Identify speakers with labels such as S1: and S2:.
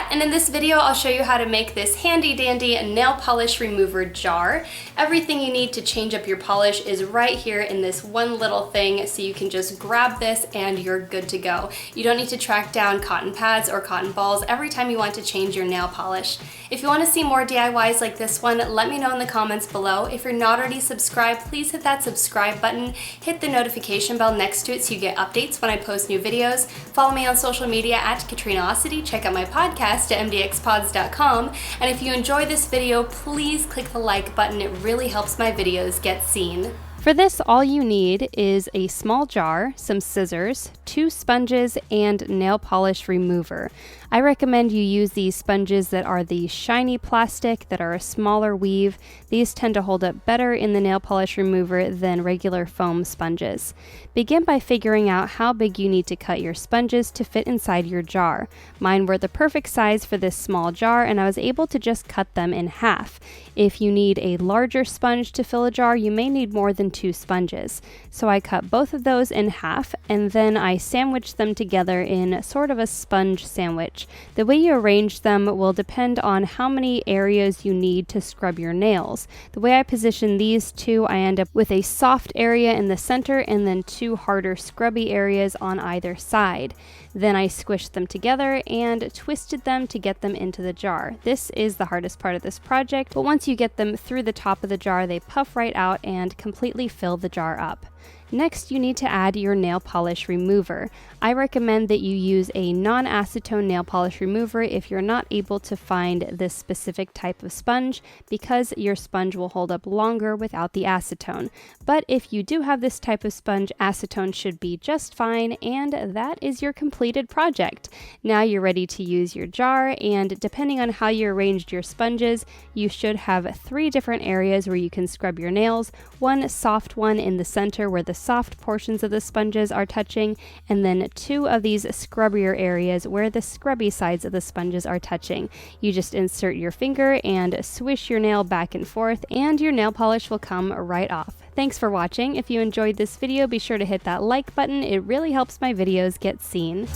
S1: and in this video I'll show you how to make this handy dandy nail polish remover jar. Everything you need to change up your polish is right here in this one little thing, so you can just grab this and you're good to go. You don't need to track down cotton pads or cotton balls every time you want to change your nail polish. If you want to see more DIYs like this one, let me know in the comments below. If you're not already subscribed, please hit that subscribe button, hit the notification bell next to it so you get updates when I post new videos. Follow me on social media at Katrinaosity, check out my podcast at MDXpods.com, and if you enjoy this video, please click the like button. It really helps my videos get seen. For this, all you need is a small jar, some scissors, 2 sponges, and nail polish remover. I recommend you use these sponges that are the shiny plastic, that are a smaller weave. These tend to hold up better in the nail polish remover than regular foam sponges. Begin by figuring out how big you need to cut your sponges to fit inside your jar. Mine were the perfect size for this small jar, and I was able to just cut them in half. If you need a larger sponge to fill a jar, you may need more than 2 sponges. So I cut both of those in half, and then I sandwiched them together in sort of a sponge sandwich. The way you arrange them will depend on how many areas you need to scrub your nails. The way I position these two, I end up with a soft area in the center and then 2 harder scrubby areas on either side. Then I squished them together and twisted them to get them into the jar. This is the hardest part of this project, but once you get them through the top of the jar, they puff right out and completely fill the jar up. Next, you need to add your nail polish remover. I recommend that you use a non-acetone nail polish remover if you're not able to find this specific type of sponge, because your sponge will hold up longer without the acetone. But if you do have this type of sponge, acetone should be just fine, and that is your completed project. Now you're ready to use your jar, and depending on how you arranged your sponges, you should have 3 different areas where you can scrub your nails. One soft one in the center where the soft portions of the sponges are touching, and then 2 of these scrubbier areas where the scrubby sides of the sponges are touching. You just insert your finger and swish your nail back and forth, and your nail polish will come right off. Thanks for watching. If you enjoyed this video, be sure to hit that like button. It really helps my videos get seen.